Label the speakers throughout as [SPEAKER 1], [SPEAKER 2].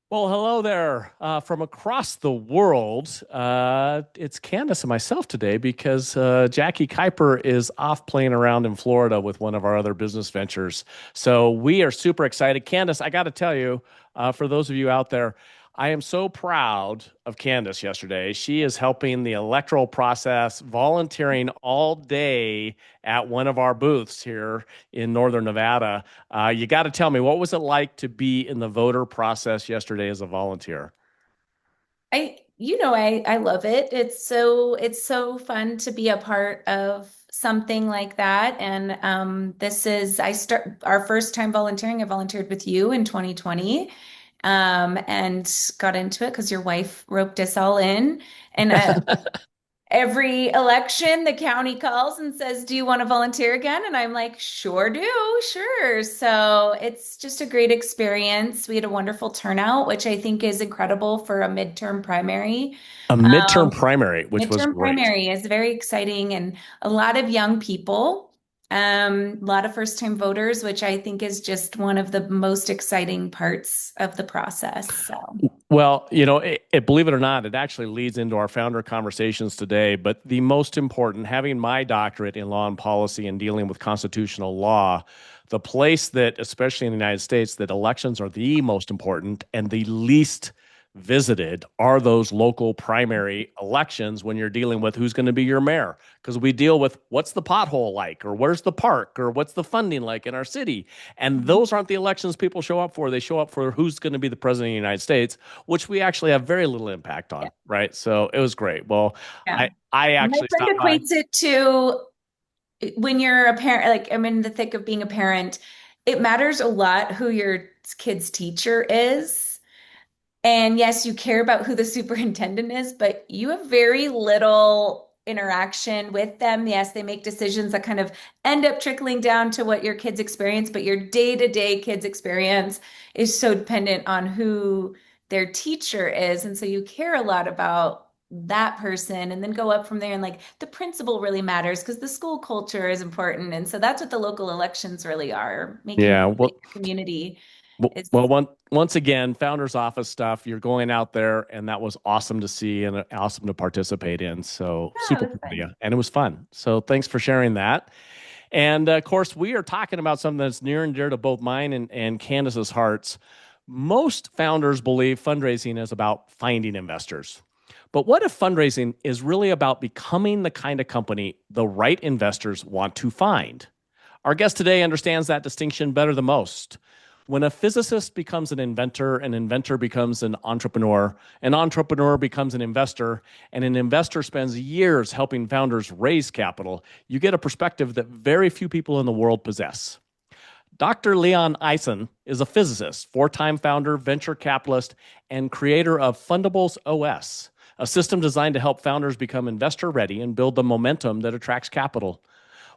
[SPEAKER 1] Well, hello there from across the world. It's Candace and myself today because Jackie Kuiper is off playing around in Florida with one of our other business ventures. So we are super excited. Candace, I got to tell you, for those of you out there, I am so proud of Candace yesterday. She is helping the electoral process, volunteering all day at one of our booths here in Northern Nevada. You got to tell me, what was it like to be in the voter process yesterday as a volunteer?
[SPEAKER 2] I love it. It's so fun to be a part of something like that. And this is I start our first time volunteering. I volunteered with you in 2020, and got into it because your wife roped us all in. And every election, the county calls and says, "Do you want to volunteer again?" And I'm like, "Sure do, sure." So it's just a great experience. We had a wonderful turnout, which I think is incredible for a midterm primary.
[SPEAKER 1] A midterm
[SPEAKER 2] Um,
[SPEAKER 1] primary, which was
[SPEAKER 2] Midterm
[SPEAKER 1] great.
[SPEAKER 2] primary is very exciting and a lot of young people, a lot of first-time voters, which I think is just one of the most exciting parts of the process. So.
[SPEAKER 1] Well, believe it or not, it actually leads into our founder conversations today. But the most important, having my doctorate in law and policy and dealing with constitutional law, the place that, especially in the United States, that elections are the most important and the least visited are those local primary elections when you're dealing with who's going to be your mayor. Because we deal with what's the pothole like, or where's the park, or what's the funding like in our city. And those aren't the elections people show up for. They show up for who's going to be the president of the United States, which we actually have very little impact
[SPEAKER 2] Yeah.
[SPEAKER 1] on, right? So it was great. Well,
[SPEAKER 2] Yeah.
[SPEAKER 1] I
[SPEAKER 2] My
[SPEAKER 1] actually
[SPEAKER 2] friend
[SPEAKER 1] stopped by.
[SPEAKER 2] equates it to when you're a parent, like I'm in the thick of being a parent, it matters a lot who your kid's teacher is. And yes, you care about who the superintendent is, but you have very little interaction with them. Yes, they make decisions that kind of end up trickling down to what your kids experience, but your day-to-day kids experience is so dependent on who their teacher is. And so you care a lot about that person and then go up from there. And like the principal really matters because the school culture is important. And so that's what the local elections really are, making
[SPEAKER 1] Yeah.
[SPEAKER 2] sure that
[SPEAKER 1] Well,
[SPEAKER 2] your community is.
[SPEAKER 1] once again, founder's office stuff. You're going out there, and that was awesome to see and awesome to participate in. So
[SPEAKER 2] Oh,
[SPEAKER 1] super
[SPEAKER 2] it was
[SPEAKER 1] proud of
[SPEAKER 2] fun.
[SPEAKER 1] you, and it was fun. So thanks for sharing that. And of course, we are talking about something that's near and dear to both mine and Candace's hearts. Most founders believe fundraising is about finding investors. But what if fundraising is really about becoming the kind of company the right investors want to find? Our guest today understands that distinction better than most. When a physicist becomes an inventor becomes an entrepreneur becomes an investor, and an investor spends years helping founders raise capital, you get a perspective that very few people in the world possess. Dr. Leon Eisen is a physicist, four-time founder, venture capitalist, and creator of Fundables OS, a system designed to help founders become investor ready and build the momentum that attracts capital.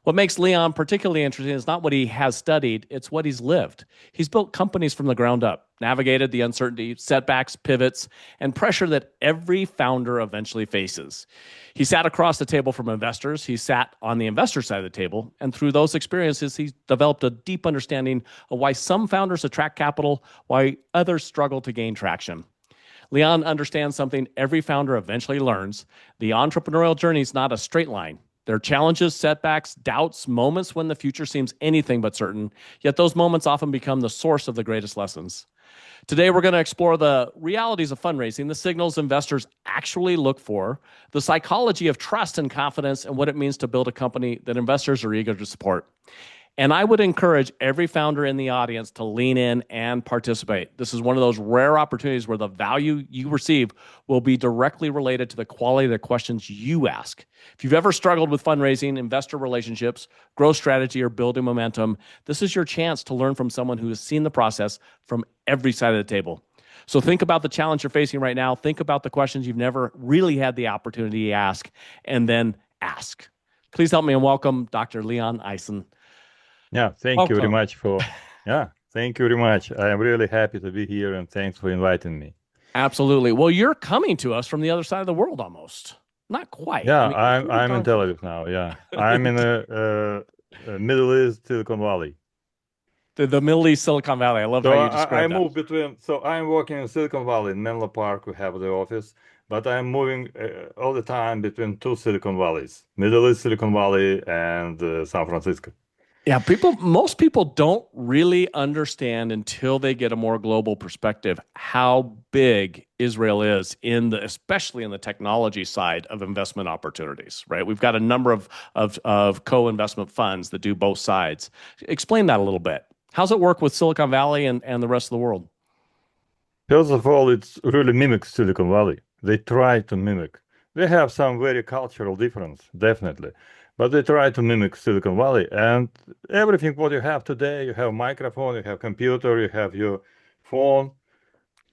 [SPEAKER 1] What makes Leon particularly interesting is not what he has studied, it's what he's lived. He's built companies from the ground up, navigated the uncertainty, setbacks, pivots, and pressure that every founder eventually faces. He sat across the table from investors, he sat on the investor side of the table, and through those experiences, he's developed a deep understanding of why some founders attract capital, why others struggle to gain traction. Leon understands something every founder eventually learns. The entrepreneurial journey is not a straight line. There are challenges, setbacks, doubts, moments when the future seems anything but certain, yet those moments often become the source of the greatest lessons. Today, we're going to explore the realities of fundraising, the signals investors actually look for, the psychology of trust and confidence, and what it means to build a company that investors are eager to support. And I would encourage every founder in the audience to lean in and participate. This is one of those rare opportunities where the value you receive will be directly related to the quality of the questions you ask. If you've ever struggled with fundraising, investor relationships, growth strategy, or building momentum, this is your chance to learn from someone who has seen the process from every side of the table. So think about the challenge you're facing right now. Think about the questions you've never really had the opportunity to ask, and then ask. Please help me and welcome Dr. Leon Eisen.
[SPEAKER 3] Yeah, thank you very
[SPEAKER 1] Welcome.
[SPEAKER 3] much for, yeah, thank you very much. I am really happy to be here and thanks for inviting me.
[SPEAKER 1] Absolutely. Well, you're coming to us from the other side of the world almost. Not quite. I
[SPEAKER 3] Yeah,
[SPEAKER 1] mean, you're pretty
[SPEAKER 3] I'm in
[SPEAKER 1] darn
[SPEAKER 3] Tel
[SPEAKER 1] close.
[SPEAKER 3] Aviv now. Yeah, I'm in the Middle East, Silicon Valley.
[SPEAKER 1] the Middle East, Silicon Valley. I love how
[SPEAKER 3] So
[SPEAKER 1] you
[SPEAKER 3] I
[SPEAKER 1] describe that.
[SPEAKER 3] move between. So I'm working in Silicon Valley in Menlo Park. We have the office, but I'm moving all the time between two Silicon Valleys: Middle East Silicon Valley and San Francisco.
[SPEAKER 1] Yeah, most people don't really understand until they get a more global perspective how big Israel is especially in the technology side of investment opportunities, right? We've got a number of co-investment funds that do both sides. Explain that a little bit. How's it work with Silicon Valley and the rest of the world?
[SPEAKER 3] First of all, it's really mimics Silicon Valley. They try to mimic. They have some very cultural difference, definitely, but they try to mimic Silicon Valley. And everything what you have today, you have microphone, you have computer, you have your phone,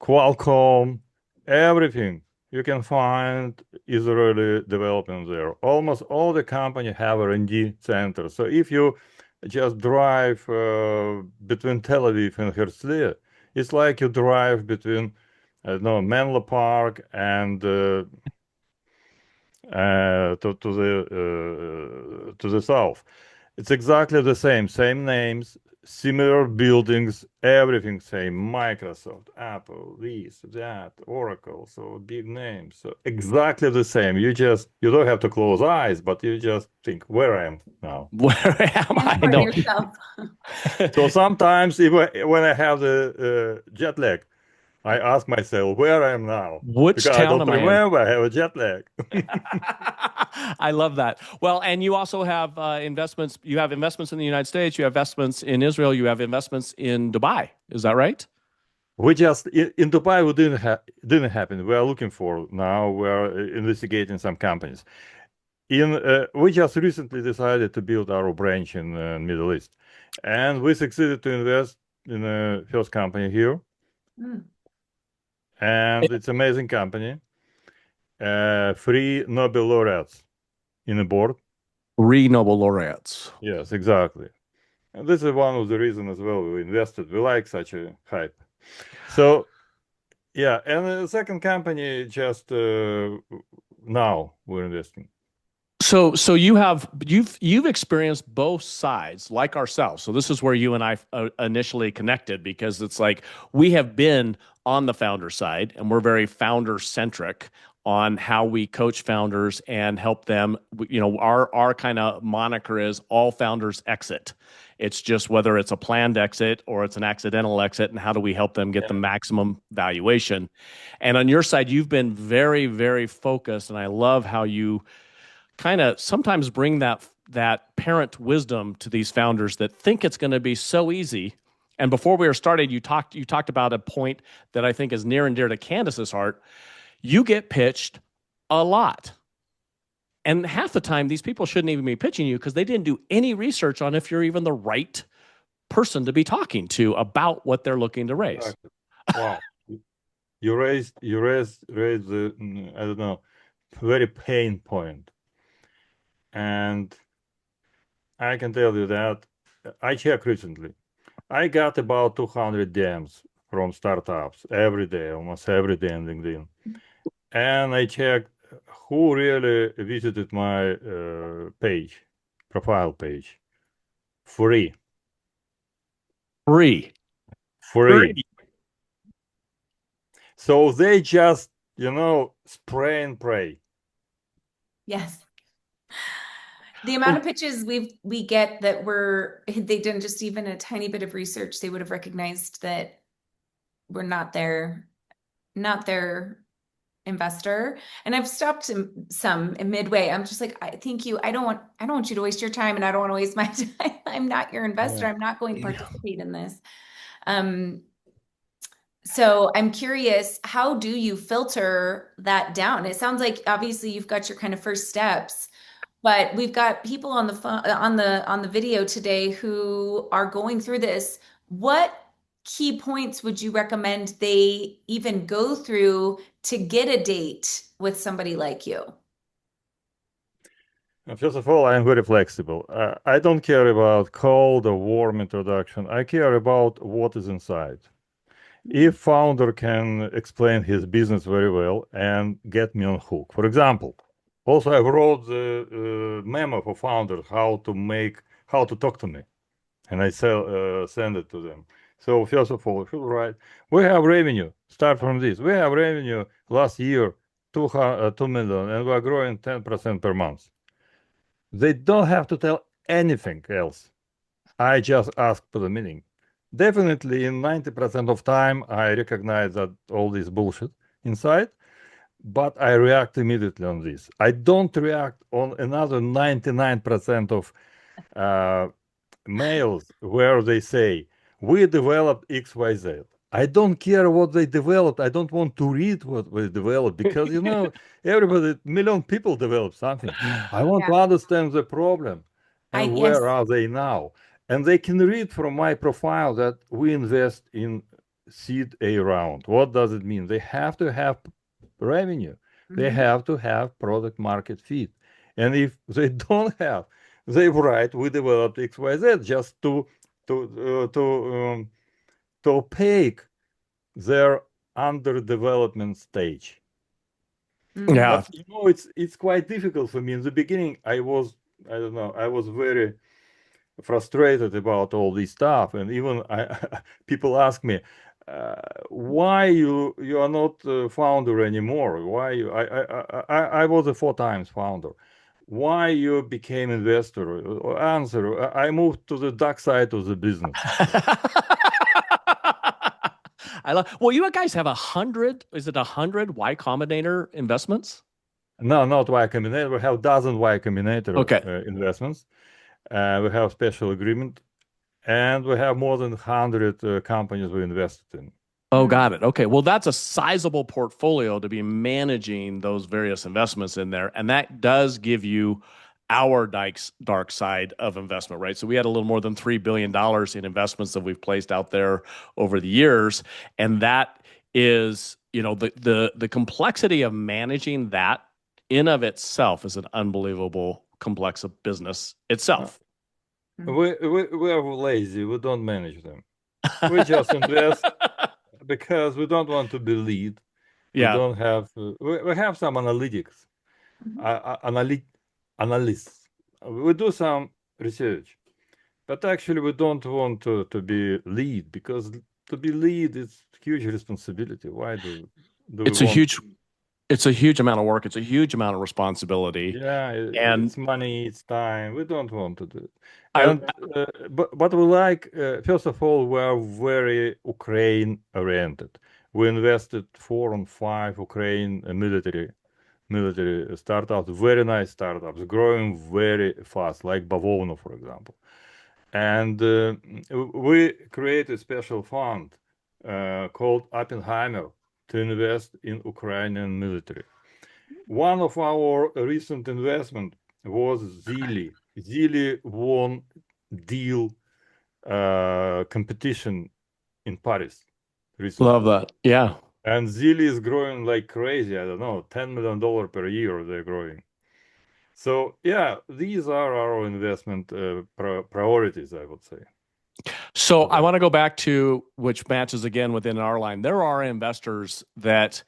[SPEAKER 3] Qualcomm, everything you can find is really developing there. Almost all the company have R&D centers. So if you just drive between Tel Aviv and Herzliya, it's like you drive between, I don't know, Menlo Park and to the south. It's exactly the same names, similar buildings, everything same. Microsoft, Apple, this, that, Oracle, so big names. So exactly the same. You don't have to close eyes, but you just think where I am now.
[SPEAKER 1] Where am I?
[SPEAKER 2] Transport
[SPEAKER 1] know.
[SPEAKER 2] yourself.
[SPEAKER 3] So sometimes when I have the jet lag, I ask myself where I am now
[SPEAKER 1] Which
[SPEAKER 3] because I
[SPEAKER 1] town
[SPEAKER 3] don't
[SPEAKER 1] am I in?
[SPEAKER 3] remember. I have a jet lag.
[SPEAKER 1] I love that. Well, and you also have investments. You have investments in the United States. You have investments in Israel. You have investments in Dubai. Is that right?
[SPEAKER 3] We just in Dubai we didn't happen. We are looking for now. We are investigating some companies. In We just recently decided to build our branch in Middle East, and we succeeded to invest in a first company here,
[SPEAKER 2] Mm.
[SPEAKER 3] and it's amazing company. Three Nobel laureates in the board.
[SPEAKER 1] Three Nobel laureates.
[SPEAKER 3] Yes, exactly. And this is one of the reasons as well we invested. We like such a hype. So yeah, and the second company just now we're investing.
[SPEAKER 1] So you've experienced both sides like ourselves. So this is where you and I initially connected because it's like we have been on the founder side and we're very founder centric on how we coach founders and help them. Our kind of moniker is all founders exit. It's just whether it's a planned exit or it's an accidental exit, and how do we help them get the maximum valuation? And on your side, you've been very, very focused, and I love how you kind of sometimes bring that parent wisdom to these founders that think it's going to be so easy. And before we were started, you talked about a point that I think is near and dear to Candace's heart. You get pitched a lot. And half the time, these people shouldn't even be pitching you because they didn't do any research on if you're even the right person to be talking to about what they're looking to raise.
[SPEAKER 3] Exactly. Wow. You raised the I don't know, very pain point. And I can tell you that I checked recently. I got about 200 DMs from startups every day, almost every day on LinkedIn. And I checked who really visited my profile page. Free.
[SPEAKER 1] Free.
[SPEAKER 3] Free. So they just, spray and pray.
[SPEAKER 2] Yes. The amount of pitches we get that they done just even a tiny bit of research, they would have recognized that we're not their investor. And I've stopped some in midway. I'm just like, thank you. I don't want you to waste your time, and I don't want to waste my time. I'm not your investor.
[SPEAKER 3] Yeah.
[SPEAKER 2] I'm not going to participate in this. So I'm curious, how do you filter that down? It sounds like obviously you've got your kind of first steps, but we've got people on the phone, on the video today who are going through this. What key points would you recommend they even go through to get a date with somebody like you?
[SPEAKER 3] First of all, I'm very flexible. I don't care about cold or warm introduction. I care about what is inside. If founder can explain his business very well and get me on hook. For example, also I wrote the memo for founders how to talk to me. and I send it to them. So first of all, right, we have revenue. Start from this. We have revenue last year, 2 million, and we're growing 10% per month. They don't have to tell anything else. I just ask for the meaning. Definitely, in 90% of time, I recognize that all this bullshit inside, but I react immediately on this. I don't react on another 99% of uh, mails where they say, we developed XYZ. I don't care what they developed. I don't want to read what they developed because, everybody, million people develop something. I want
[SPEAKER 2] Yeah.
[SPEAKER 3] to understand the problem
[SPEAKER 2] I
[SPEAKER 3] and where
[SPEAKER 2] yes.
[SPEAKER 3] are they now. And they can read from my profile that we invest in seed A round. What does it mean? They have to have revenue. They
[SPEAKER 2] Mhm.
[SPEAKER 3] have to have product market fit. And if they don't have, they write, we developed XYZ just to opaque their underdevelopment stage.
[SPEAKER 2] Mm.
[SPEAKER 1] Yeah.
[SPEAKER 3] But it's quite difficult for me. In the beginning, I don't know, I was very frustrated about all this stuff, and even people ask me, why you are not a founder anymore? Why you, I was a 4 times founder. Why you became investor? Answer: I moved to the dark side of the business.
[SPEAKER 1] I love. Well, you guys have 100. Is it 100 Y Combinator investments?
[SPEAKER 3] No, not Y Combinator. We have dozen Y Combinator
[SPEAKER 1] Okay.
[SPEAKER 3] investments. We have special agreement, and we have more than 100 companies we invested in.
[SPEAKER 1] Oh,
[SPEAKER 2] Mm.
[SPEAKER 1] got it. Okay. Well, that's a sizable portfolio to be managing those various investments in there. And that does give you our dark side of investment, right? So we had a little more than $3 billion in investments that we've placed out there over the years. And that is, the complexity of managing that in of itself is an unbelievable complex of business
[SPEAKER 3] Uh,
[SPEAKER 1] itself.
[SPEAKER 2] Mm.
[SPEAKER 3] we are lazy. We don't manage them. We just invest because we don't want to be lead. We
[SPEAKER 1] Yeah.
[SPEAKER 3] don't have. We have some analytics,
[SPEAKER 2] Mhm.
[SPEAKER 3] analysts. We do some research, but actually we don't want to be lead because to be lead is huge responsibility. Why do we
[SPEAKER 1] It's a
[SPEAKER 3] want?
[SPEAKER 1] huge it's a huge amount of work. It's a huge amount of responsibility.
[SPEAKER 3] Yeah,
[SPEAKER 1] And
[SPEAKER 3] it's money, it's time. We don't want to do it.
[SPEAKER 1] I
[SPEAKER 3] And but we like first of all we are very Ukraine oriented. We invested 4 or 5 Ukraine military startups, very nice startups, growing very fast, like Bavovno, for example. And we create a special fund called Oppenheimer to invest in Ukrainian military. One of our recent investment was Zili. Zili won deal competition in Paris
[SPEAKER 1] love
[SPEAKER 3] recently.
[SPEAKER 1] that. Yeah.
[SPEAKER 3] And Zili is growing like crazy. I don't know, $10 million per year they're growing. So yeah, these are our investment priorities, I would say
[SPEAKER 1] So I
[SPEAKER 3] today.
[SPEAKER 1] want to go back to which matches again within our line. There are investors that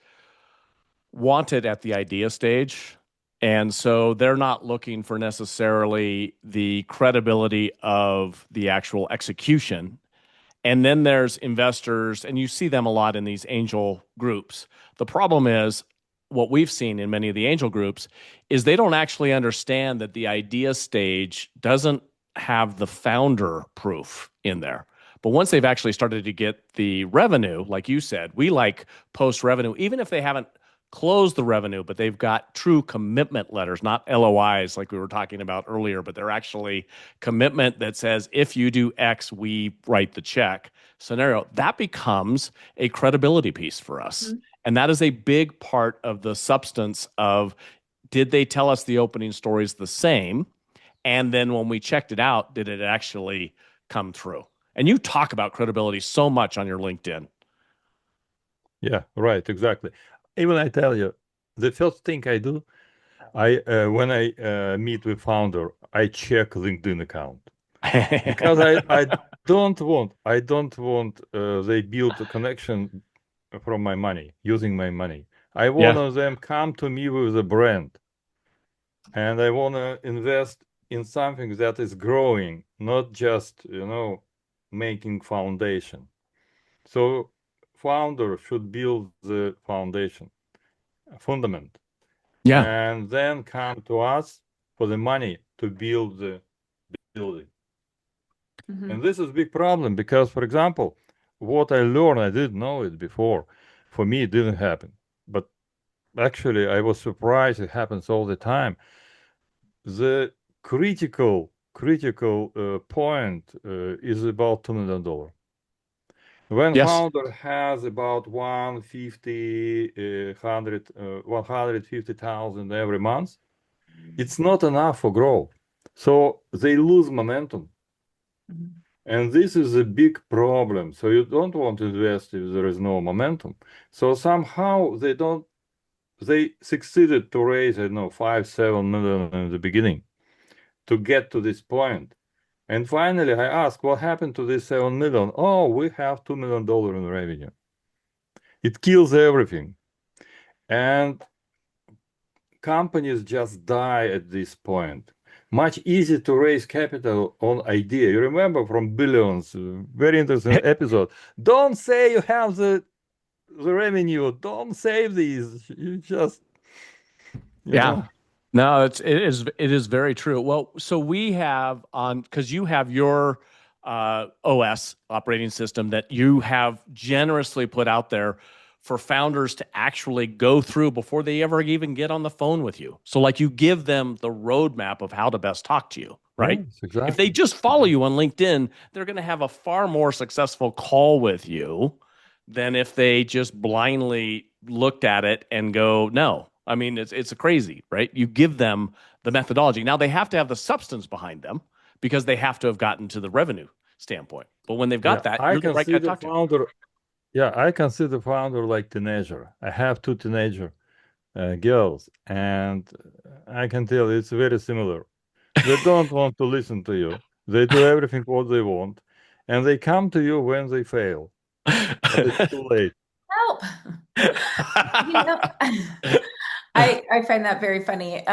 [SPEAKER 1] want it at the idea stage. And so they're not looking for necessarily the credibility of the actual execution. And then there's investors, and you see them a lot in these angel groups. The problem is what we've seen in many of the angel groups is they don't actually understand that the idea stage doesn't have the founder proof in there. But once they've actually started to get the revenue, like you said, we like post revenue, even if they haven't closed the revenue, but they've got true commitment letters, not LOIs like we were talking about earlier, but they're actually commitment that says if you do X, we write the check scenario. That becomes a credibility piece for us.
[SPEAKER 2] Mhm.
[SPEAKER 1] And that is a big part of the substance of did they tell us the opening stories the same? And then when we checked it out, did it actually come through? And you talk about credibility so much on your LinkedIn.
[SPEAKER 3] Yeah, right, exactly. Even I tell you, the first thing I do, I when I meet with founder, I check LinkedIn account because I don't want they build a connection from my money using my money. I
[SPEAKER 1] Yeah.
[SPEAKER 3] want them come to me with a brand, and I want to invest in something that is growing, not just, making foundation. So founder should build the foundation, fundament,
[SPEAKER 1] Yeah.
[SPEAKER 3] and then come to us for the money to build the building. And this is a big problem because, for example, what I learned, I didn't know it before. For me, it didn't happen. But actually, I was surprised it happens all the time. The critical point is about $2 million. When
[SPEAKER 1] Yes.
[SPEAKER 3] founder has about 150,000 every month, it's not enough for growth. So they lose momentum. And this is a big problem. So you don't want to invest if there is no momentum. So somehow they succeeded to raise, I don't know, 5-7 million in the beginning to get to this point. And finally, I asked, what happened to this 7 million? Oh, we have $2 million in revenue. It kills everything. And companies just die at this point. Much easier to raise capital on idea. You remember from Billions, very interesting episode. Don't say you have the revenue. Don't save these. You just,
[SPEAKER 1] Yeah. No, it is very true. Well, so we have on because you have your OS operating system that you have generously put out there for founders to actually go through before they ever even get on the phone with you. So like you give them the roadmap of how to best talk to you, right?
[SPEAKER 3] yes,
[SPEAKER 1] If they
[SPEAKER 3] exactly.
[SPEAKER 1] just follow you on LinkedIn, they're going to have a far more successful call with you than if they just blindly looked at it and go, no. I mean, it's crazy, right? You give them the methodology. Now they have to have the substance behind them because they have to have gotten to the revenue standpoint. But when they've
[SPEAKER 3] Yeah,
[SPEAKER 1] got that,
[SPEAKER 3] I
[SPEAKER 1] you're the right guy to
[SPEAKER 3] consider
[SPEAKER 1] talk to.
[SPEAKER 3] founder. Yeah, I consider founder like teenager. I have two teenager girls, and I can tell it's very similar. They don't want to listen to you. They do everything what they want, and they come to you when they fail, but it's too late.
[SPEAKER 2] Help. You know, I find that very funny.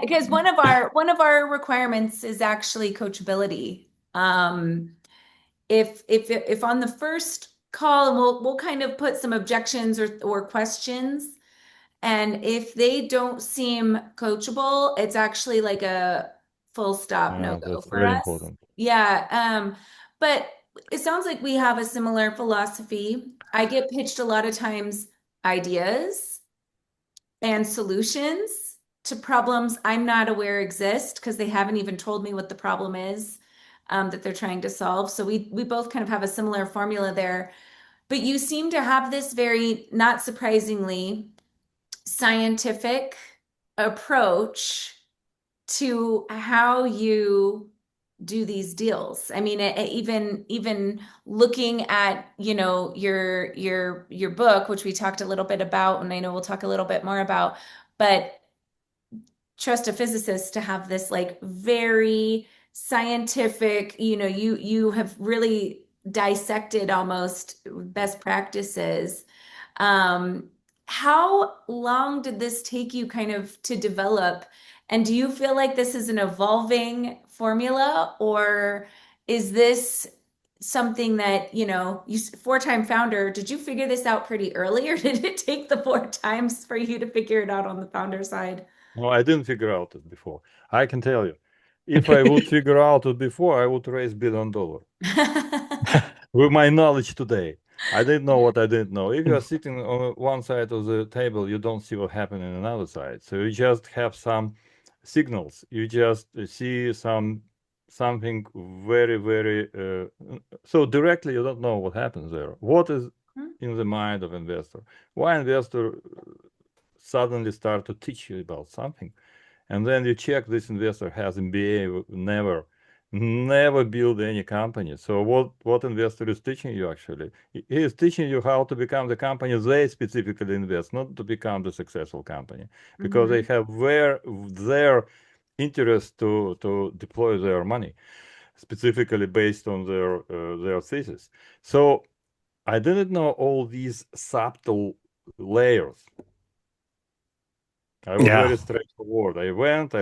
[SPEAKER 2] Because one of our requirements is actually coachability. If on the first call, and we'll kind of put some objections or questions, and if they don't seem coachable, it's actually like a full stop no
[SPEAKER 3] Yeah,
[SPEAKER 2] go
[SPEAKER 3] that's
[SPEAKER 2] for
[SPEAKER 3] very
[SPEAKER 2] us.
[SPEAKER 3] important.
[SPEAKER 2] Yeah. But it sounds like we have a similar philosophy. I get pitched a lot of times ideas and solutions to problems I'm not aware exist because they haven't even told me what the problem is that they're trying to solve. So we both kind of have a similar formula there. But you seem to have this very, not surprisingly, scientific approach to how you do these deals. I mean, even looking at, your book, which we talked a little bit about, and I know we'll talk a little bit more about, but trust a physicist to have this like very scientific, you have really dissected almost best practices. um, how long did this take you kind of to develop? And do you feel like this is an evolving formula, or is this something that, you four-time founder, did you figure this out pretty early, or did it take the four times for you to figure it out on the founder side?
[SPEAKER 3] No, I didn't figure out it before. I can tell you, if I would figure out it before, I would raise $1 billion. With my knowledge today, I didn't know what I didn't know. If you are sitting on one side of the table, you don't see what happened on another side. So you just have some signals. You just see something very, very so directly you don't know what happens there. What is in the mind of investor? Why investor suddenly start to teach you about something? And then you check this investor has MBA, never build any company. So what investor is teaching you actually? He is teaching you how to become the company they specifically invest, not to become the successful company, because they have their interest to deploy their money specifically based on their thesis. So I didn't know all these subtle layers. I was
[SPEAKER 1] Yeah.
[SPEAKER 3] very straightforward. I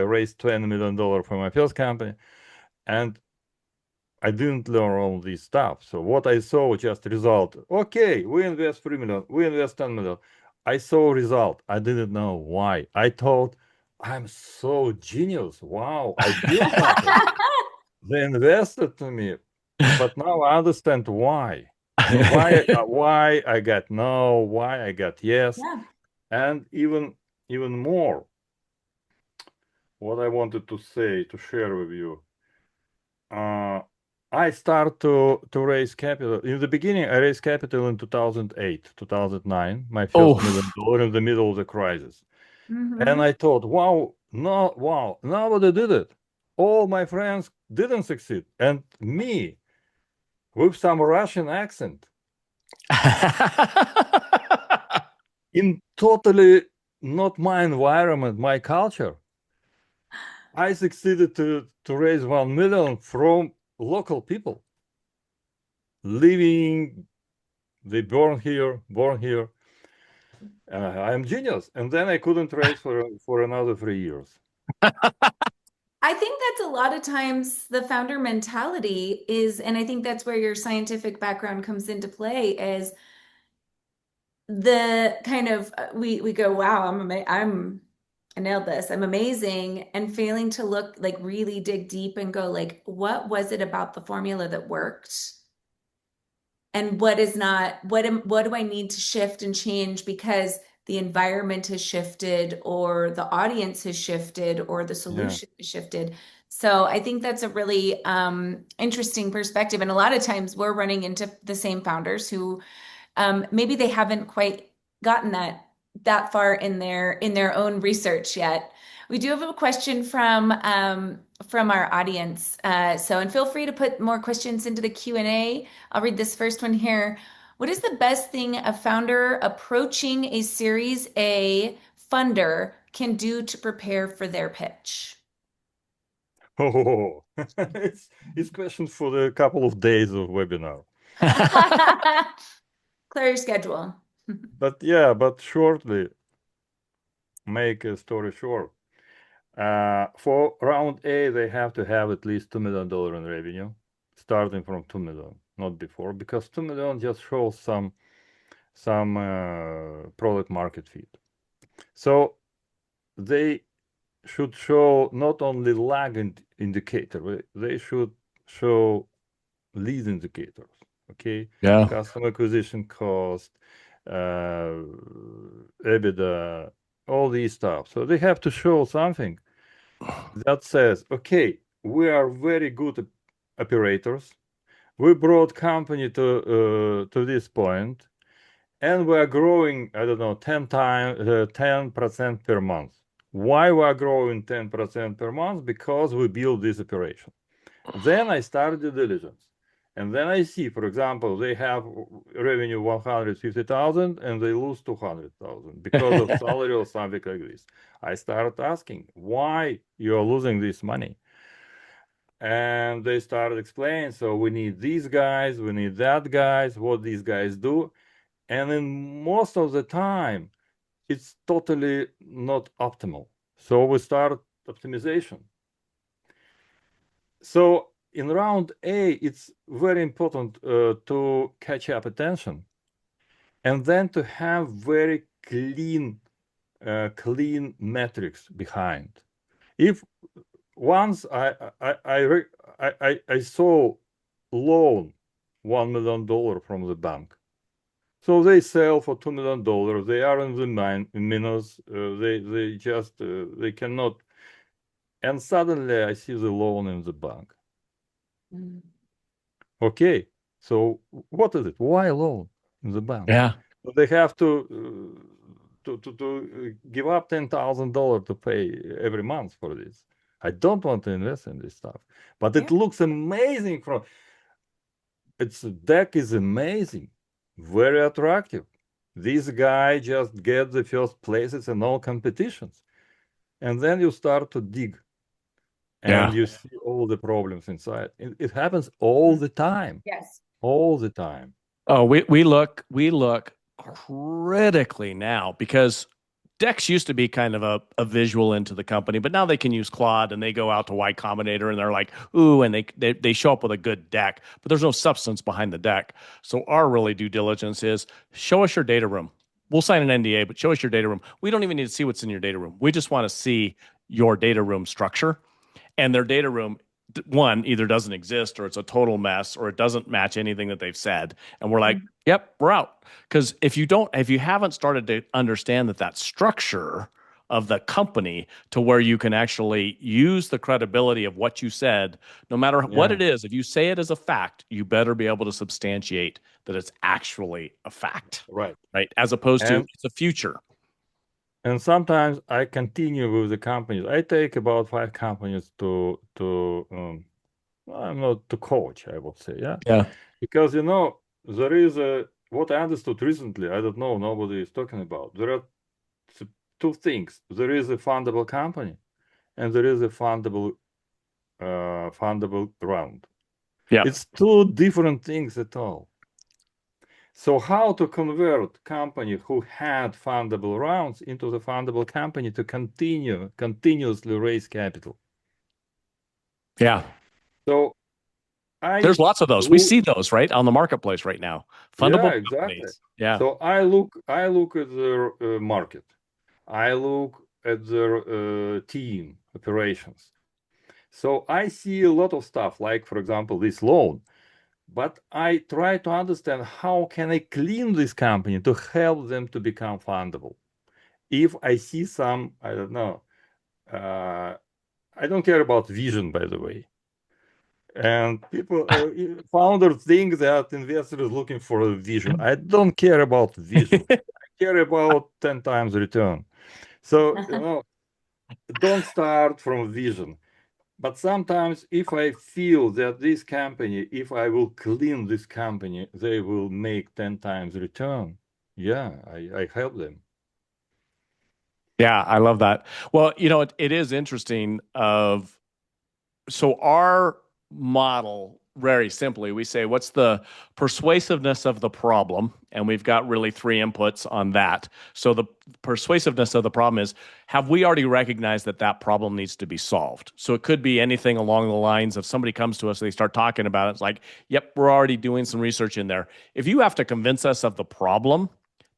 [SPEAKER 3] raised $20 million for my first company, and I didn't learn all this stuff. So what I saw just result. Okay, we invest 3 million, we invest 10 million. I saw result. I didn't know why. I thought I'm so genius. Wow, I built something. They invested to me, but now I understand why. And why I got no, why I got yes,
[SPEAKER 2] Yeah.
[SPEAKER 3] and even more. What I wanted to say to share with you. Uh, I start to raise capital. In the beginning, I raised capital in 2008, 2009, my first
[SPEAKER 1] Oh.
[SPEAKER 3] $1 million in the middle of the crisis. And
[SPEAKER 2] Hmm.
[SPEAKER 3] I thought, wow, no, wow, nobody did it. All my friends didn't succeed. And me, with some Russian accent, in totally not my environment, my culture, I succeeded to raise 1 million from local people living. They born here. I am genius. And then I couldn't raise for another 3 years.
[SPEAKER 2] I think that's a lot of times the founder mentality is, and I think that's where your scientific background comes into play, is the kind of we go, wow, I nailed this. I'm amazing, and failing to look like really dig deep and go like, what was it about the formula that worked? And what is not, what do I need to shift and change because the environment has shifted or the audience has shifted or the
[SPEAKER 3] Yeah,
[SPEAKER 2] solution has shifted. So I think that's a really interesting perspective. And a lot of times we're running into the same founders who maybe they haven't quite gotten that far in their own research yet. We do have a question from our audience. And feel free to put more questions into the Q&A. I'll read this first one here. What is the best thing a founder approaching a Series A funder can do to prepare for their pitch?
[SPEAKER 3] oh, it's question for the couple of days of webinar.
[SPEAKER 2] Clear your schedule.
[SPEAKER 3] But yeah, but shortly, make a story short. For round A, they have to have at least $2 million in revenue, starting from 2 million, not before, because 2 million just shows some product market fit. So they should show not only lag indicator, they should show lead indicators. Okay,
[SPEAKER 1] Yeah.
[SPEAKER 3] customer acquisition cost, uh, EBITDA, all these stuff. So they have to show something that says, okay, we are very good operators. We brought company to this point, and we are growing. I don't know, 10% per month. Why we are growing 10% per month? Because we build this operation. Then I start due diligence. And then I see, for example, they have revenue 150,000 and they lose 200,000 because of salary or something like this. I start asking why you are losing this money. And they started explaining, so we need these guys, we need that guys, what these guys do. And in most of the time, it's totally not optimal. So we start optimization. So in round A, it's very important to catch up attention and then to have very clean metrics behind. If once I saw loan $1 million from the bank, so they sell for $2 million. They are in the minus. They just they cannot. And suddenly I see the loan in the bank.
[SPEAKER 2] Mm.
[SPEAKER 3] Okay, so what is it? Why loan in the bank?
[SPEAKER 1] Yeah.
[SPEAKER 3] So they have to give up $10,000 to pay every month for this. I don't want to invest in this stuff, but it
[SPEAKER 2] Yeah.
[SPEAKER 3] looks amazing from its deck is amazing, very attractive. This guy just gets the first places in all competitions, and then you start to dig, and
[SPEAKER 1] Yeah.
[SPEAKER 3] you see all the problems inside. It happens all
[SPEAKER 2] Mm.
[SPEAKER 3] the time,
[SPEAKER 2] Yes.
[SPEAKER 3] all the time.
[SPEAKER 1] Oh, we look critically now because Decks used to be kind of a visual into the company, but now they can use Claude and they go out to Y Combinator and they're like, ooh, and they show up with a good deck, but there's no substance behind the deck. So our really due diligence is show us your data room. We'll sign an NDA, but show us your data room. We don't even need to see what's in your data room. We just want to see your data room structure, and their data room, one, either doesn't exist or it's a total mess or it doesn't match anything that they've said. And we're like, yep, we're out. Because if you haven't started to understand that structure of the company to where you can actually use the credibility of what you said, no matter what
[SPEAKER 3] Yeah,
[SPEAKER 1] it is, if you say it as a fact, you better be able to substantiate that it's actually a fact,
[SPEAKER 3] right.
[SPEAKER 1] right? As opposed to
[SPEAKER 3] And
[SPEAKER 1] it's a future.
[SPEAKER 3] and sometimes I continue with the companies. I take about 5 companies I'm not to coach, I would say, yeah.
[SPEAKER 1] Yeah.
[SPEAKER 3] Because there is what I understood recently, I don't know, nobody is talking about. There are two things. There is a fundable company and there is a fundable round.
[SPEAKER 1] Yeah.
[SPEAKER 3] It's two different things at all. So how to convert company who had fundable rounds into the fundable company to continuously raise capital?
[SPEAKER 1] Yeah.
[SPEAKER 3] So I
[SPEAKER 1] There's lots of those. We
[SPEAKER 3] look,
[SPEAKER 1] see those, right, on the marketplace right now.
[SPEAKER 3] yeah,
[SPEAKER 1] Fundable
[SPEAKER 3] exactly.
[SPEAKER 1] companies. Yeah.
[SPEAKER 3] So I look at their market. I look at their team operations. So I see a lot of stuff, like for example, this loan. But I try to understand how can I clean this company to help them to become fundable. If I see some, I don't know, I don't care about vision, by the way. And people, founders think that investor is looking for a vision. I don't care about vision. I care about 10 times return. So, don't start from vision. But sometimes if I feel that this company, if I will clean this company, they will make 10 times return. Yeah, I help them.
[SPEAKER 1] Yeah, I love that. Well, it is interesting of so our model, very simply, we say, what's the persuasiveness of the problem? And we've got really three inputs on that. So the persuasiveness of the problem is, have we already recognized that problem needs to be solved? So it could be anything along the lines of somebody comes to us, they start talking about it. It's like, yep, we're already doing some research in there. If you have to convince us of the problem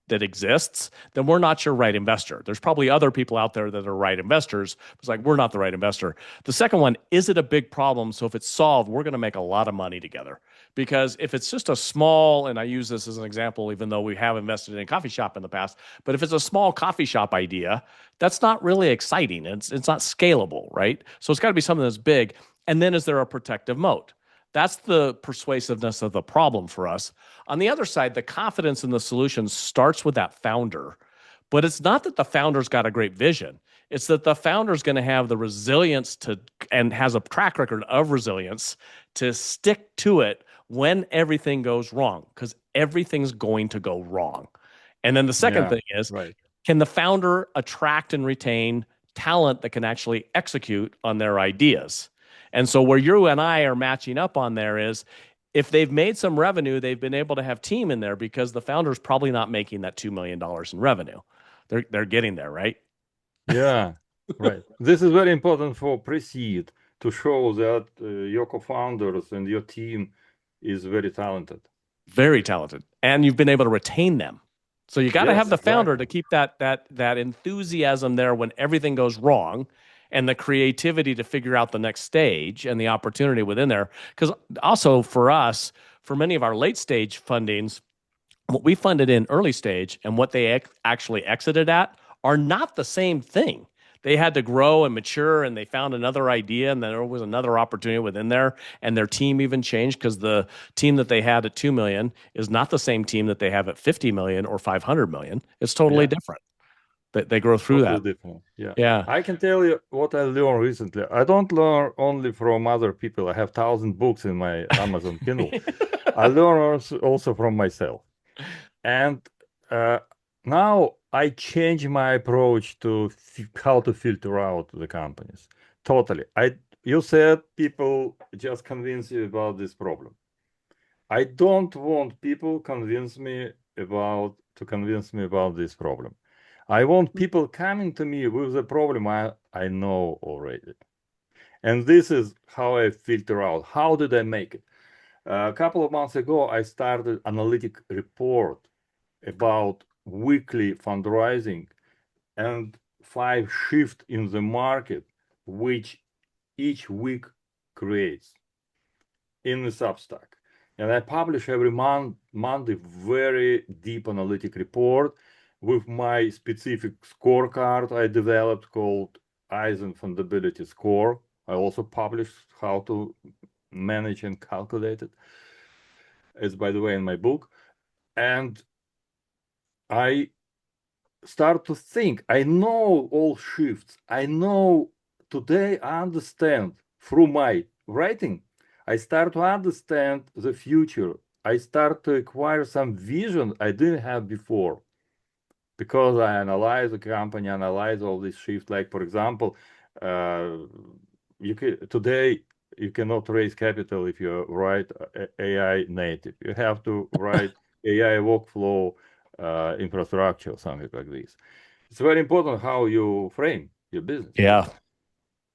[SPEAKER 1] that exists, then we're not your right investor. There's probably other people out there that are right investors. It's like, we're not the right investor. The second one, is it a big problem? So if it's solved, we're going to make a lot of money together. Because if it's just a small, and I use this as an example, even though we have invested in a coffee shop in the past, but if it's a small coffee shop idea, that's not really exciting. It's not scalable, right? So it's got to be something that's big. And then is there a protective moat? That's the persuasiveness of the problem for us. On the other side, the confidence in the solution starts with that founder. But it's not that the founder's got a great vision. It's that the founder's going to have the resilience and has a track record of resilience to stick to it when everything goes wrong, because everything's going to go wrong. And then the second
[SPEAKER 3] Yeah,
[SPEAKER 1] thing is,
[SPEAKER 3] right.
[SPEAKER 1] can the founder attract and retain talent that can actually execute on their ideas? And so where you and I are matching up on there is if they've made some revenue, they've been able to have team in there because the founder's probably not making that $2 million in revenue. They're getting there, right?
[SPEAKER 3] Yeah, right. This is very important for pre-seed to show that your co-founders and your team is very talented.
[SPEAKER 1] Very talented. And you've been able to retain them. So you got to have
[SPEAKER 3] Yes,
[SPEAKER 1] the founder
[SPEAKER 3] exactly.
[SPEAKER 1] to keep that enthusiasm there when everything goes wrong, and the creativity to figure out the next stage and the opportunity within there. Because also for us, for many of our late stage fundings, what we funded in early stage and what they actually exited at are not the same thing. They had to grow and mature, and they found another idea, and then there was another opportunity within there, and their team even changed because the team that they had at 2 million is not the same team that they have at 50 million or 500 million. It's totally
[SPEAKER 3] Yeah,
[SPEAKER 1] different. They grow through
[SPEAKER 3] totally
[SPEAKER 1] that.
[SPEAKER 3] different. Yeah.
[SPEAKER 1] Yeah.
[SPEAKER 3] I can tell you what I learned recently. I don't learn only from other people. I have 1,000 books in my Amazon Kindle. I learn also from myself. And now I change my approach to how to filter out the companies. Totally. You said people just convince you about this problem. I don't want people convince me about this problem. I want people coming to me with a problem I know already. And this is how I filter out. How did I make it? A couple of months ago, I started analytic report about weekly fundraising and 5 shifts in the market, which each week creates in the Substack. And I publish every month a very deep analytic report with my specific scorecard I developed called Eisen Fundability Score. I also publish how to manage and calculate it. It's, by the way, in my book. And I start to think, I know all shifts. I know today, I understand through my writing, I start to understand the future. I start to acquire some vision I didn't have before because I analyze the company, analyze all these shifts. Like, for example, uh, today you cannot raise capital if you write AI native. You have to write AI workflow infrastructure, something like this. It's very important how you frame your business.
[SPEAKER 1] Yeah.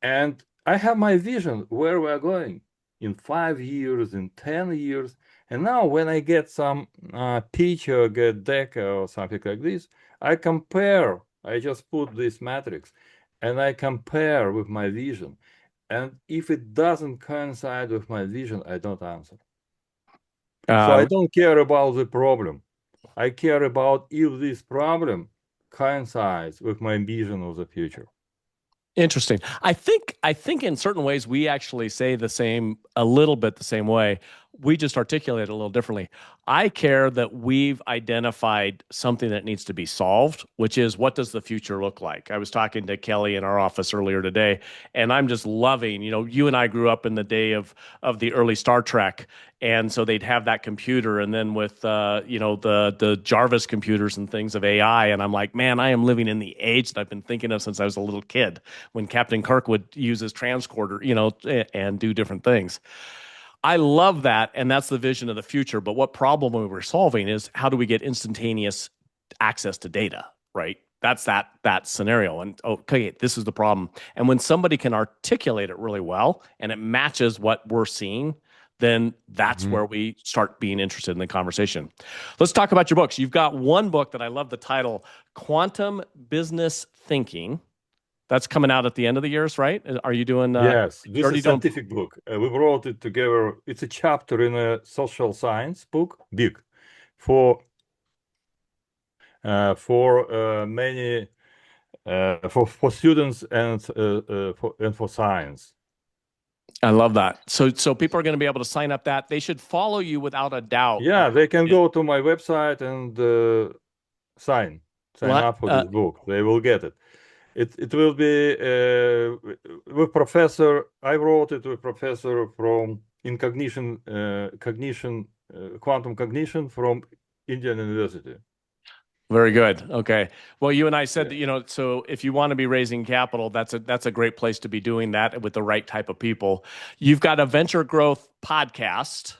[SPEAKER 3] And I have my vision where we're going in 5 years, in 10 years. And now when I get some pitch or get deck or something like this, I compare. I just put this matrix and I compare with my vision. And if it doesn't coincide with my vision, I don't answer. So I
[SPEAKER 1] Uh,
[SPEAKER 3] don't care about the problem. I care about if this problem coincides with my vision of the future.
[SPEAKER 1] Interesting. I think in certain ways we actually say the same a little bit the same way. We just articulate it a little differently. I care that we've identified something that needs to be solved, which is what does the future look like? I was talking to Kelly in our office earlier today, and I'm just loving, you and I grew up in the day of the early Star Trek, and so they'd have that computer, and then with the Jarvis computers and things of AI, and I'm like, man, I am living in the age that I've been thinking of since I was a little kid when Captain Kirk would use his transcorder, and do different things. I love that, and that's the vision of the future. But what problem we were solving is how do we get instantaneous access to data, right? That's that scenario. And okay, this is the problem. And when somebody can articulate it really well and it matches what we're seeing, then that's
[SPEAKER 3] Mhm.
[SPEAKER 1] where we start being interested in the conversation. Let's talk about your books. You've got one book that I love the title, Quantum Business Thinking. That's coming out at the end of the years, right? Are you doing
[SPEAKER 3] Yes,
[SPEAKER 1] you
[SPEAKER 3] this
[SPEAKER 1] already
[SPEAKER 3] is
[SPEAKER 1] doing
[SPEAKER 3] scientific book. We wrote it together. It's a chapter in a social science book, big, for many for students and for science.
[SPEAKER 1] I love that. So people are going to be able to sign up that they should follow you without a doubt on
[SPEAKER 3] Yeah, they can
[SPEAKER 1] LinkedIn.
[SPEAKER 3] go to my website and sign up for this book. They will get it. It will be with professor. I wrote it with professor from in quantum cognition from Indian University.
[SPEAKER 1] Very good. Okay. Well, you and I said
[SPEAKER 3] Yeah,
[SPEAKER 1] that, so if you want to be raising capital, that's a great place to be doing that with the right type of people. You've got a venture growth podcast.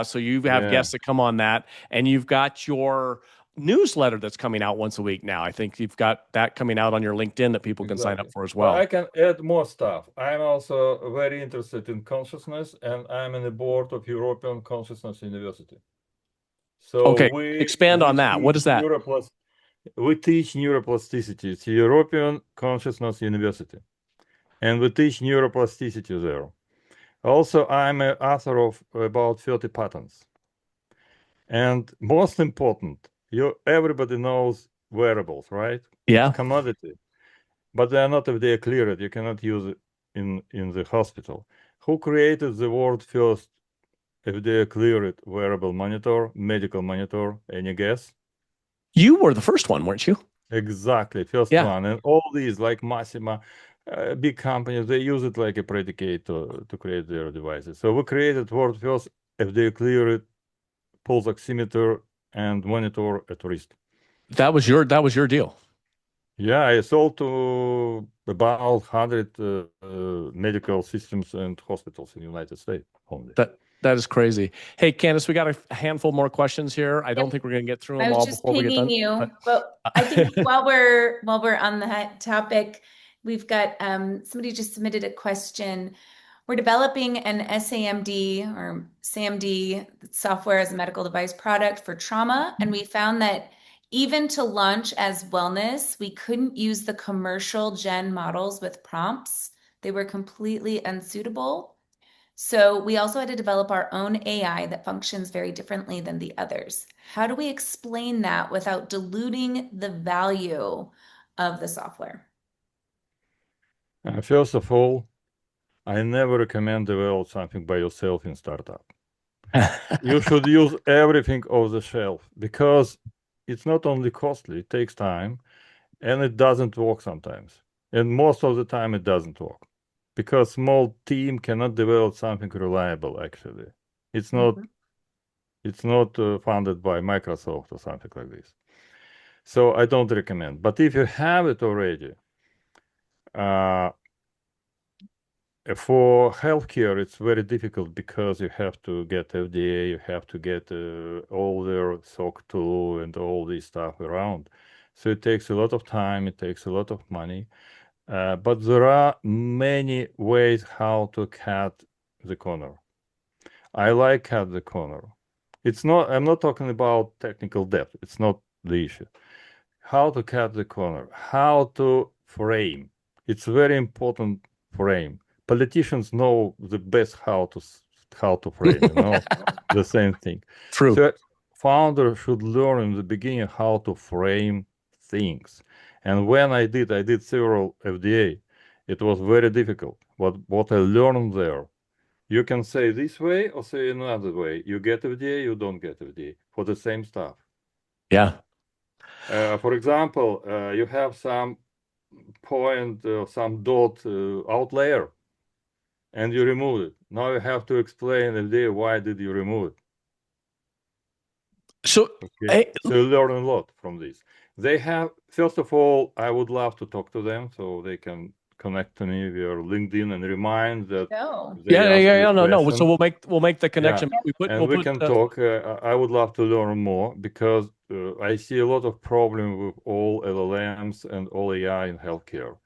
[SPEAKER 1] So you have
[SPEAKER 3] yeah,
[SPEAKER 1] guests that come on that, and you've got your newsletter that's coming out once a week now. I think you've got that coming out on your LinkedIn that people can sign up
[SPEAKER 3] exactly.
[SPEAKER 1] for as
[SPEAKER 3] But
[SPEAKER 1] well.
[SPEAKER 3] I can add more stuff. I'm also very interested in consciousness, and I'm in the board of European Consciousness University. So
[SPEAKER 1] Okay.
[SPEAKER 3] we
[SPEAKER 1] Expand
[SPEAKER 3] we
[SPEAKER 1] on that. What
[SPEAKER 3] teach
[SPEAKER 1] is that?
[SPEAKER 3] neuroplasticity. It's European Consciousness University, and we teach neuroplasticity there. Also, I'm an author of about 30 patents. And most important, everybody knows wearables, right? It's
[SPEAKER 1] Yeah.
[SPEAKER 3] commodity, but they are not FDA cleared. You cannot use it in the hospital. Who created the world first FDA cleared wearable monitor, medical monitor? Any guess?
[SPEAKER 1] You were the first one, weren't you?
[SPEAKER 3] Exactly, first
[SPEAKER 1] Yeah.
[SPEAKER 3] one. And all these, like Massima, big companies, they use it like a predicate to create their devices. So we created world first FDA cleared pulse oximeter and monitor at wrist.
[SPEAKER 1] That was your deal.
[SPEAKER 3] Yeah, I sold to about 100 medical systems and hospitals in the United States only.
[SPEAKER 1] That is crazy. Hey, Candace, we got a handful more questions here. I don't
[SPEAKER 2] Yep.
[SPEAKER 1] think we're going to get through
[SPEAKER 2] I
[SPEAKER 1] them
[SPEAKER 2] was
[SPEAKER 1] all
[SPEAKER 2] just
[SPEAKER 1] before we get
[SPEAKER 2] pinging
[SPEAKER 1] done.
[SPEAKER 2] you,
[SPEAKER 1] But
[SPEAKER 2] but I think while we're on the topic, we've got somebody just submitted a question. We're developing an SAMD or SAMD software as a medical device product for trauma, and we found that even to launch as wellness, we couldn't use the commercial gen models with prompts. They were completely unsuitable. So we also had to develop our own AI that functions very differently than the others. How do we explain that without diluting the value of the software?
[SPEAKER 3] First of all, I never recommend develop something by yourself in startup. You should use everything off the shelf because it's not only costly, it takes time, and it doesn't work sometimes. And most of the time it doesn't work because small team cannot develop something reliable actually. It's not
[SPEAKER 2] Mhm.
[SPEAKER 3] it's not funded by Microsoft or something like this. So I don't recommend. But if you have it already, uh, for healthcare, it's very difficult because you have to get FDA, you have to get all their SOC 2 and all this stuff around. So it takes a lot of time, it takes a lot of money. But there are many ways how to cut the corner. I like cut the corner. I'm not talking about technical depth. It's not the issue. How to cut the corner, how to frame. It's very important frame. Politicians know the best how to frame, the same thing.
[SPEAKER 1] True.
[SPEAKER 3] So founder should learn in the beginning how to frame things. And when I did several FDA. It was very difficult. What I learned there, you can say this way or say another way. You get FDA, you don't get FDA for the same stuff.
[SPEAKER 1] Yeah.
[SPEAKER 3] For example, you have some point, some dot outlier, and you remove it. Now you have to explain the day why did you remove it.
[SPEAKER 1] So,
[SPEAKER 3] Okay,
[SPEAKER 1] hey,
[SPEAKER 3] so you learn a lot from this. They have, first of all, I would love to talk to them so they can connect to me via LinkedIn and remind that
[SPEAKER 2] No.
[SPEAKER 3] they ask you
[SPEAKER 1] no. So
[SPEAKER 3] questions.
[SPEAKER 1] we'll make the
[SPEAKER 3] Yeah,
[SPEAKER 1] connection.
[SPEAKER 3] and
[SPEAKER 1] We'll
[SPEAKER 3] we
[SPEAKER 1] put
[SPEAKER 3] can talk. I would love to learn more because I see a lot of problem with all LLMs and all AI in healthcare.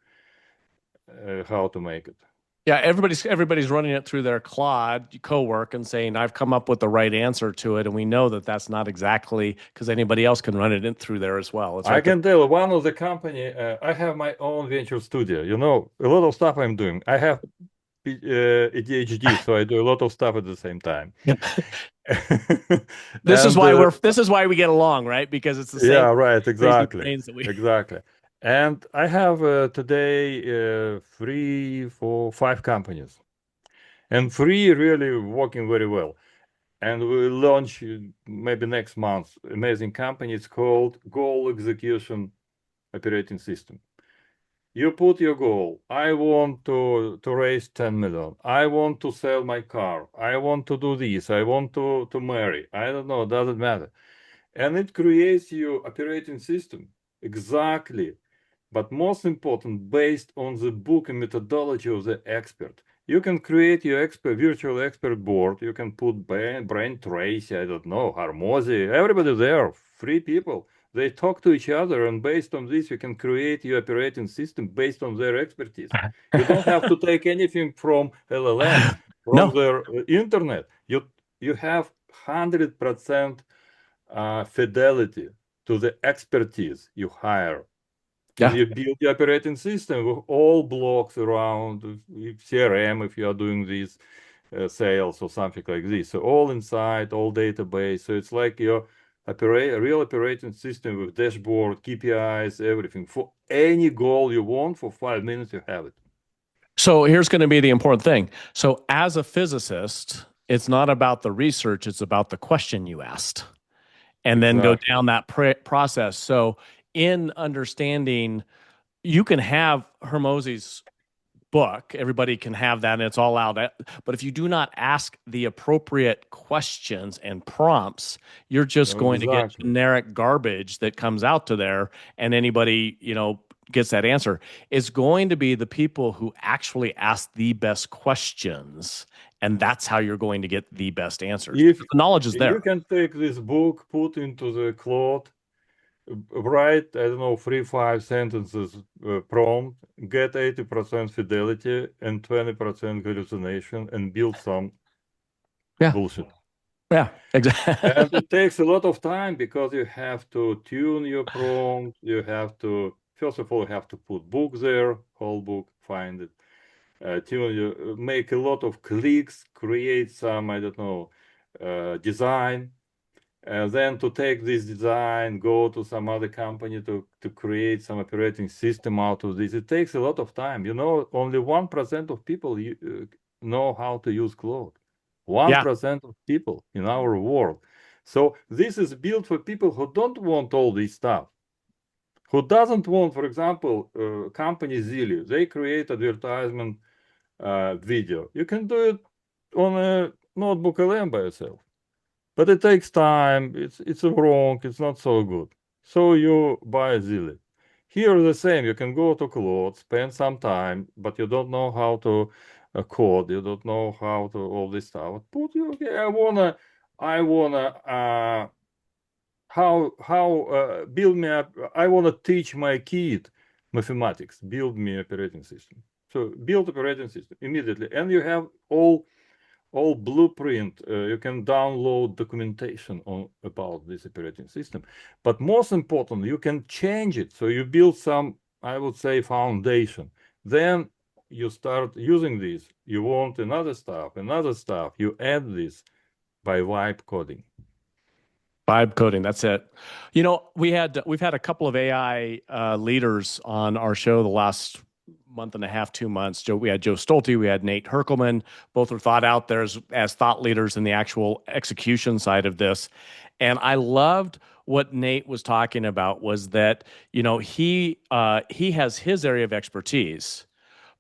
[SPEAKER 3] How to make it.
[SPEAKER 1] yeah, everybody's running it through their Claude cowork and saying I've come up with the right answer to it, and we know that that's not exactly because anybody else can run it in through there as well. It's
[SPEAKER 3] I
[SPEAKER 1] right there.
[SPEAKER 3] can tell one of the company, I have my own venture studio. A lot of stuff I'm doing. I have ADHD, so I do a lot of stuff at the same time.
[SPEAKER 1] Yeah. This is
[SPEAKER 3] And
[SPEAKER 1] why we get along, right? Because it's the same
[SPEAKER 3] yeah, right,
[SPEAKER 1] crazy
[SPEAKER 3] exactly,
[SPEAKER 1] brains that we.
[SPEAKER 3] exactly. And I have today 3, 4, 5 companies, and 3 really working very well. And we launch maybe next month amazing company. It's called Goal Execution Operating System. You put your goal. I want to raise 10 million. I want to sell my car. I want to do this. I want to marry. I don't know, doesn't matter. And it creates your operating system exactly, but most important, based on the book and methodology of the expert. You can create your virtual expert board. You can put Brain Tracy, I don't know, Harmozy, everybody there, 3 people. They talk to each other, and based on this, you can create your operating system based on their expertise. You don't have to take anything from LLM, from
[SPEAKER 1] No.
[SPEAKER 3] their internet. You have 100% fidelity to the expertise you hire, and
[SPEAKER 1] Yeah.
[SPEAKER 3] you build the operating system with all blocks around CRM if you are doing these sales or something like this. So all inside, all database. So it's like your real operating system with dashboard, KPIs, everything. For any goal you want, for 5 minutes you have it.
[SPEAKER 1] So here's going to be the important thing. So as a physicist, it's not about the research; it's about the question you asked, and then go
[SPEAKER 3] Exactly.
[SPEAKER 1] down that process. So in understanding, you can have Hermose's book. Everybody can have that and it's all out. But if you do not ask the appropriate questions and prompts, you're just going to get
[SPEAKER 3] Exactly.
[SPEAKER 1] generic garbage that comes out to there. And anybody, gets that answer is going to be the people who actually ask the best questions. And that's how you're going to get the best answers
[SPEAKER 3] If
[SPEAKER 1] because the knowledge is
[SPEAKER 3] you
[SPEAKER 1] there.
[SPEAKER 3] can take this book, put into the cloud, write, I don't know, 3, 5 sentences prompt, get 80% fidelity and 20% hallucination, and build some
[SPEAKER 1] Yeah.
[SPEAKER 3] bullshit.
[SPEAKER 1] Yeah. Exactly.
[SPEAKER 3] And it takes a lot of time because you have to tune your prompt. You have to, first of all, have to put book there, whole book, find it, tune you, make a lot of clicks, create some, I don't know, design. Then to take this design, go to some other company to create some operating system out of this. It takes a lot of time. You know, only 1% of people know how to use cloud.
[SPEAKER 1] Yeah.
[SPEAKER 3] 1% of people in our world. So this is built for people who don't want all this stuff. Who doesn't want, for example, company Zilli, they create advertisement video. You can do it on a notebook LM by yourself. But it takes time. It's wrong. It's not so good. So you buy a Zilli. Here the same. You can go to Claude, spend some time, but you don't know how to code. You don't know how to all this stuff. Put you. Okay, I wanna. How build me up. I wanna teach my kid mathematics. Build me operating system. So build operating system immediately, and you have all blueprint. You can download documentation on about this operating system. But most important, you can change it. So you build some, I would say, foundation. Then you start using this. You want another stuff. You add this by vibe coding.
[SPEAKER 1] Vibe coding. That's it. We've had a couple of AI leaders on our show the last month and a half, 2 months. We had Joe Stolte, we had Nate Herkelman. Both are thought out there as thought leaders in the actual execution side of this. And I loved what Nate was talking about was that he has his area of expertise,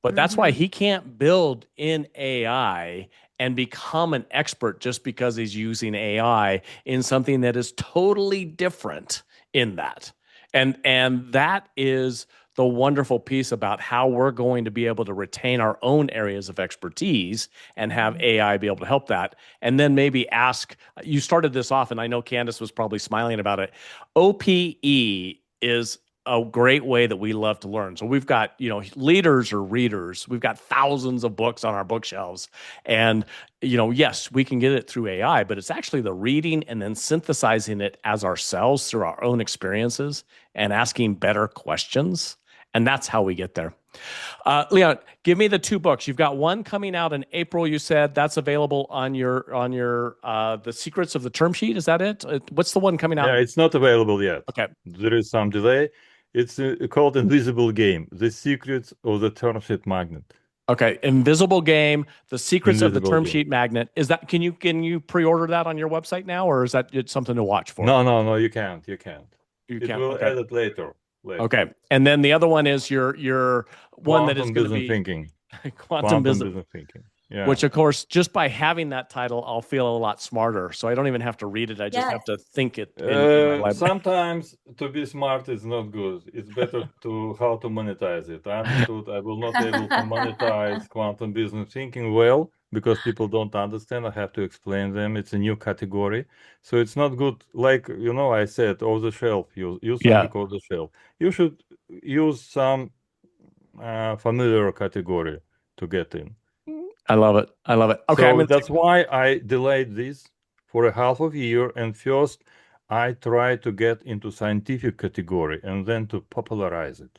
[SPEAKER 1] but that's why he can't build in AI and become an expert just because he's using AI in something that is totally different in that. And that is the wonderful piece about how we're going to be able to retain our own areas of expertise and have AI be able to help that. And then maybe ask, you started this off, and I know Candace was probably smiling about it. OPE is a great way that we love to learn. So we've got, leaders or readers. We've got thousands of books on our bookshelves. And, yes, we can get it through AI, but it's actually the reading and then synthesizing it as ourselves through our own experiences and asking better questions. And that's how we get there. Leon, give me the two books. You've got one coming out in April. You said that's available on your The Secrets of the Term Sheet. Is that it? What's the one coming out?
[SPEAKER 3] Yeah, it's not available yet.
[SPEAKER 1] Okay.
[SPEAKER 3] There is some delay. It's called Invisible Game: The Secrets of the Term Sheet Magnet.
[SPEAKER 1] Okay, Invisible Game: The Secrets of the
[SPEAKER 3] Invisible
[SPEAKER 1] Term
[SPEAKER 3] Game.
[SPEAKER 1] Sheet Magnet. Is that can you pre-order that on your website now, or is that it's something to watch for?
[SPEAKER 3] No, you can't. You can't.
[SPEAKER 1] You
[SPEAKER 3] It
[SPEAKER 1] can't.
[SPEAKER 3] will
[SPEAKER 1] Okay.
[SPEAKER 3] add it later.
[SPEAKER 1] Okay. And then the other one is your one that is
[SPEAKER 3] Quantum
[SPEAKER 1] going to
[SPEAKER 3] business
[SPEAKER 1] be
[SPEAKER 3] thinking.
[SPEAKER 1] quantum business,
[SPEAKER 3] business thinking. Yeah.
[SPEAKER 1] which of course, just by having that title, I'll feel a lot smarter. So I don't even have to read it. I just have
[SPEAKER 2] Yes.
[SPEAKER 1] to think it in my life.
[SPEAKER 3] Sometimes to be smart is not good. It's better to how to monetize it. I understood I will not able to monetize quantum business thinking well because people don't understand. I have to explain them. It's a new category. So it's not good. Like, I said, off the shelf, use
[SPEAKER 1] Yeah,
[SPEAKER 3] something off the shelf. You should use some familiar category to get in.
[SPEAKER 1] I love it. I love it. Okay, I'm
[SPEAKER 3] So
[SPEAKER 1] going to
[SPEAKER 3] that's why I delayed this for a half of a year. And first, I try to get into scientific category and then to popularize it.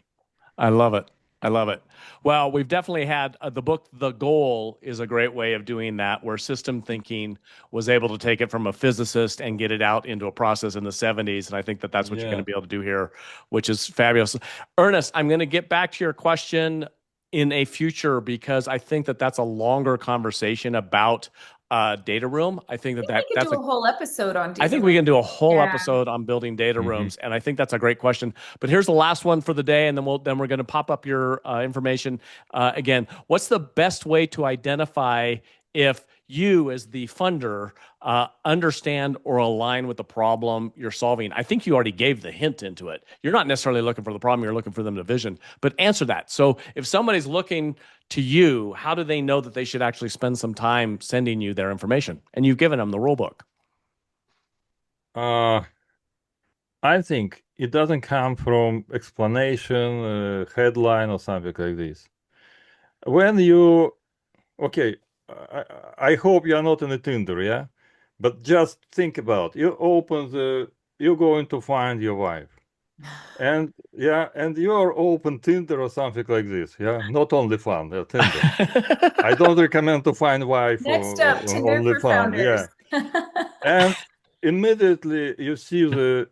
[SPEAKER 1] I love it. I love it. Well, we've definitely had the book, The Goal, is a great way of doing that, where system thinking was able to take it from a physicist and get it out into a process in the 70s. And I think that that's what you're going to
[SPEAKER 3] Yeah.
[SPEAKER 1] be able to do here, which is fabulous. Ernest, I'm going to get back to your question in a future because I think that that's a longer conversation about data room. I think that,
[SPEAKER 2] I think we could
[SPEAKER 1] that's
[SPEAKER 2] do a whole episode on
[SPEAKER 1] I
[SPEAKER 2] data
[SPEAKER 1] think we can do a whole
[SPEAKER 2] Yeah.
[SPEAKER 1] episode on building data
[SPEAKER 3] Mhm.
[SPEAKER 1] rooms, and I think that's a great question. But here's the last one for the day, and then we're going to pop up your information again. What's the best way to identify if you, as the funder, understand or align with the problem you're solving. I think you already gave the hint into it. You're not necessarily looking for the problem, you're looking for them to vision, but answer that. So if somebody's looking to you, how do they know that they should actually spend some time sending you their information? And you've given them the rule book.
[SPEAKER 3] Uh, I think it doesn't come from explanation, headline, or something like this. When you, okay, I, I hope you are not in a Tinder, yeah? But just think about, you're going to find your wife. And yeah, and you're open Tinder or something like this, yeah? Not only fun, Tinder. I don't recommend to find wife
[SPEAKER 2] Next up,
[SPEAKER 3] on
[SPEAKER 2] Tinder
[SPEAKER 3] only
[SPEAKER 2] for
[SPEAKER 3] fun,
[SPEAKER 2] founders.
[SPEAKER 3] yeah. And immediately you see the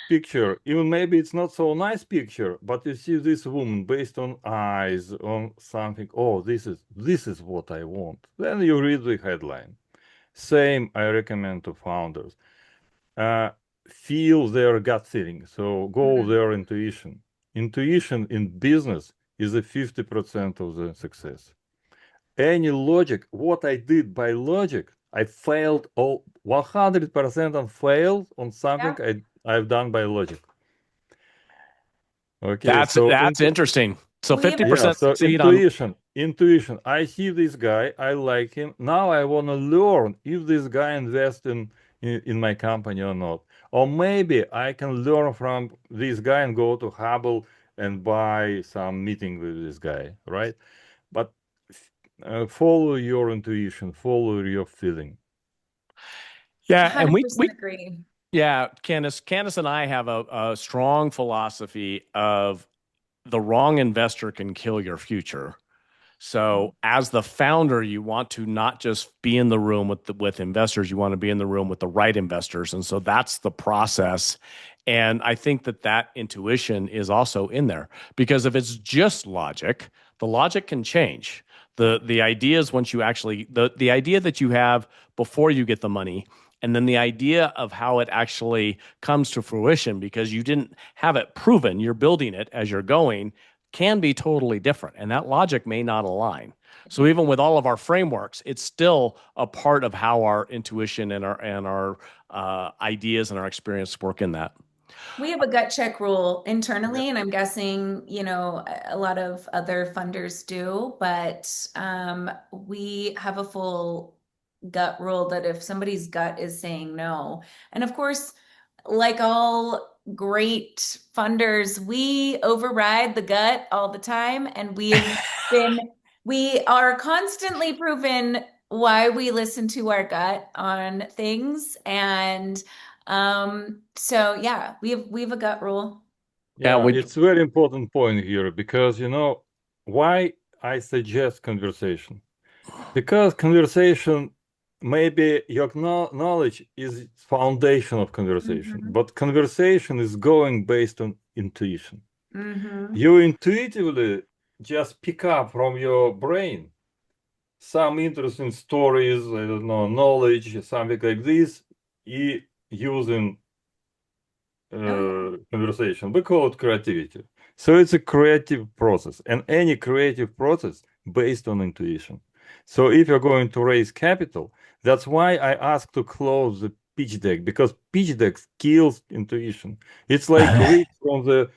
[SPEAKER 3] picture, even maybe it's not so nice picture, but you see this woman based on eyes, on something. Oh, this is what I want. Then you read the headline. Same I recommend to founders. Uh, feel their gut feeling. So go
[SPEAKER 2] Mhm.
[SPEAKER 3] their intuition. Intuition in business is a 50% of the success. Any logic, what I did by logic, I failed all 100% and failed on something
[SPEAKER 2] Yeah.
[SPEAKER 3] I've done by logic. Okay, so
[SPEAKER 1] That's interesting. So
[SPEAKER 2] We have a
[SPEAKER 3] yeah,
[SPEAKER 1] 50%
[SPEAKER 3] so
[SPEAKER 1] succeed on.
[SPEAKER 3] intuition. I see this guy, I like him. Now I want to learn if this guy invests in my company or not. Or maybe I can learn from this guy and go to Hubble and buy some meeting with this guy, right? But follow your intuition, follow your feeling.
[SPEAKER 1] Yeah, and we
[SPEAKER 2] 100% agree.
[SPEAKER 1] yeah, Candace and I have a strong philosophy of the wrong investor can kill your future. So as the founder, you want to not just be in the room with investors, you want to be in the room with the right investors. And so that's the process. And I think that intuition is also in there because if it's just logic, the logic can change. The ideas once you actually the idea that you have before you get the money and then the idea of how it actually comes to fruition because you didn't have it proven, you're building it as you're going can be totally different and that logic may not align. So even with all of our frameworks, it's still a part of how our intuition and our ideas and our experience work in that.
[SPEAKER 2] We have a gut check rule
[SPEAKER 3] Yeah.
[SPEAKER 2] internally, and I'm guessing, a lot of other funders do, but we have a full gut rule that if somebody's gut is saying no, and of course, like all great funders, we override the gut all the time, and we are constantly proven why we listen to our gut on things, and so yeah, we have a gut rule.
[SPEAKER 1] Yeah,
[SPEAKER 3] Yeah, it's a very important point here because why I suggest conversation. Because conversation, maybe your knowledge is foundation of conversation,
[SPEAKER 2] Hmm.
[SPEAKER 3] but conversation is going based on intuition.
[SPEAKER 2] Hmm.
[SPEAKER 3] You intuitively just pick up from your brain some interesting stories, I don't know, knowledge, something like this, using
[SPEAKER 2] Oh yeah.
[SPEAKER 3] conversation. We call it creativity. So it's a creative process, and any creative process based on intuition. So if you're going to raise capital, that's why I ask to close the pitch deck because pitch deck kills intuition. It's like read from the,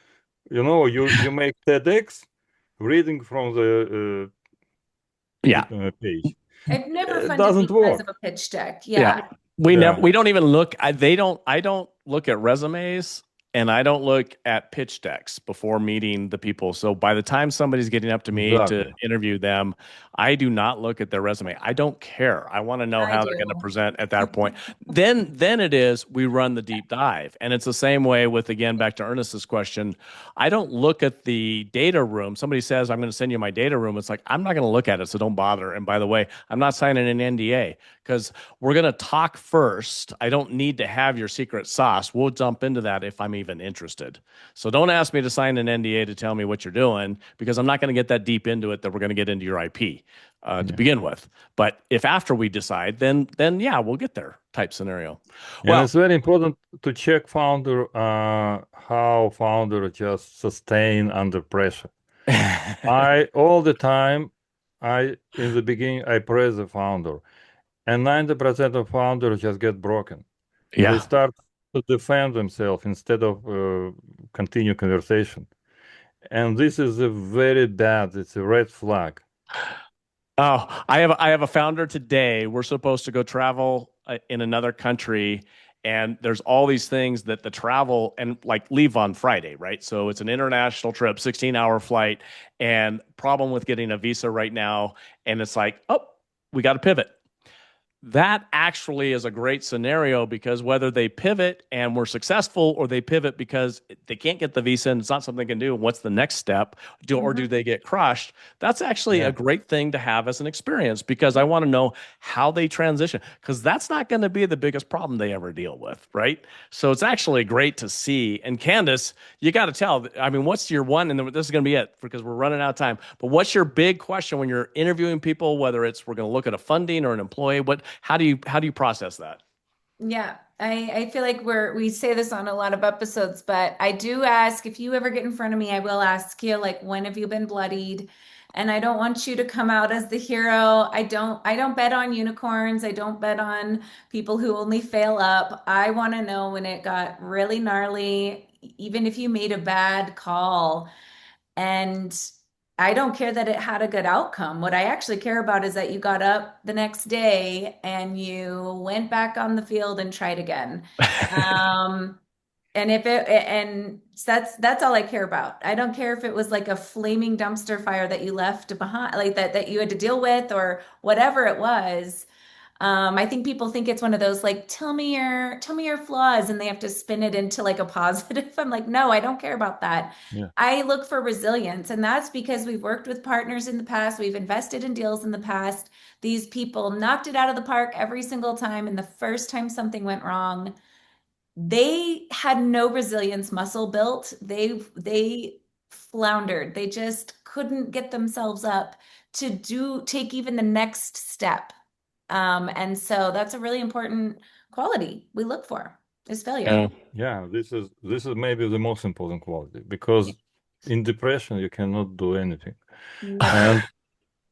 [SPEAKER 3] you make TEDx, reading from the
[SPEAKER 1] yeah,
[SPEAKER 3] page.
[SPEAKER 2] I've never
[SPEAKER 3] It
[SPEAKER 2] funded
[SPEAKER 3] doesn't
[SPEAKER 2] because of
[SPEAKER 3] work.
[SPEAKER 2] a pitch deck.
[SPEAKER 1] yeah.
[SPEAKER 2] Yeah.
[SPEAKER 3] Yeah,
[SPEAKER 1] We don't even look. They don't. I don't look at resumes, and I don't look at pitch decks before meeting the people. So by the time somebody's getting up to me to
[SPEAKER 3] exactly.
[SPEAKER 1] interview them, I do not look at their resume. I don't care. I want to know
[SPEAKER 2] I
[SPEAKER 1] how they're going to
[SPEAKER 2] do.
[SPEAKER 1] present at that point. Then it is we run the deep dive, and it's the same way with again back to Ernest's question. I don't look at the data room. Somebody says I'm going to send you my data room. It's like I'm not going to look at it, so don't bother. And by the way, I'm not signing an NDA because we're going to talk first. I don't need to have your secret sauce. We'll jump into that if I'm even interested. So don't ask me to sign an NDA to tell me what you're doing because I'm not going to get that deep into it that we're going to get into your IP to
[SPEAKER 3] Yeah.
[SPEAKER 1] begin with. But if after we decide, then yeah, we'll get there type scenario.
[SPEAKER 3] And
[SPEAKER 1] Well,
[SPEAKER 3] it's very important to check founder how founder just sustain under pressure. I all the time I in the beginning I praise the founder. And 90% of founders just get broken. They
[SPEAKER 1] Yeah.
[SPEAKER 3] start to defend themselves instead of continue conversation. And this is a very bad, it's a red flag.
[SPEAKER 1] Oh, I have a founder today. We're supposed to go travel in another country, and there's all these things that the travel and like leave on Friday, right? So it's an international trip, 16-hour flight, and problem with getting a visa right now, and it's like, oh, we got to pivot. That actually is a great scenario because whether they pivot and we're successful or they pivot because they can't get the visa and it's not something they can do, what's the next step? Or do
[SPEAKER 2] Mhm.
[SPEAKER 1] they get crushed? That's actually a
[SPEAKER 3] Yeah.
[SPEAKER 1] great thing to have as an experience because I want to know how they transition because that's not going to be the biggest problem they ever deal with, right? So it's actually great to see. And Candace, you got to tell, I mean, what's your one? And this is going to be it because we're running out of time. But what's your big question when you're interviewing people, whether it's we're going to look at a funding or an employee? How do you process that?
[SPEAKER 2] Yeah, I feel like we say this on a lot of episodes, but I do ask if you ever get in front of me, I will ask you like when have you been bloodied? And I don't want you to come out as the hero. I don't bet on unicorns. I don't bet on people who only fail up. I want to know when it got really gnarly, even if you made a bad call. And I don't care that it had a good outcome. What I actually care about is that you got up the next day and you went back on the field and tried again. Um, and that's all I care about. I don't care if it was like a flaming dumpster fire that you left behind, like that you had to deal with or whatever it was. I think people think it's one of those like, tell me your flaws, and they have to spin it into like a positive. I'm like, no, I don't care about that.
[SPEAKER 3] Yeah.
[SPEAKER 2] I look for resilience, and that's because we've worked with partners in the past, we've invested in deals in the past. These people knocked it out of the park every single time, and the first time something went wrong, they had no resilience muscle built. They floundered. They just couldn't get themselves up to take even the next step. And so that's a really important quality we look for is failure.
[SPEAKER 1] Yeah.
[SPEAKER 3] Yeah, this is maybe the most important quality because in depression you cannot do anything.
[SPEAKER 2] Never.
[SPEAKER 3] And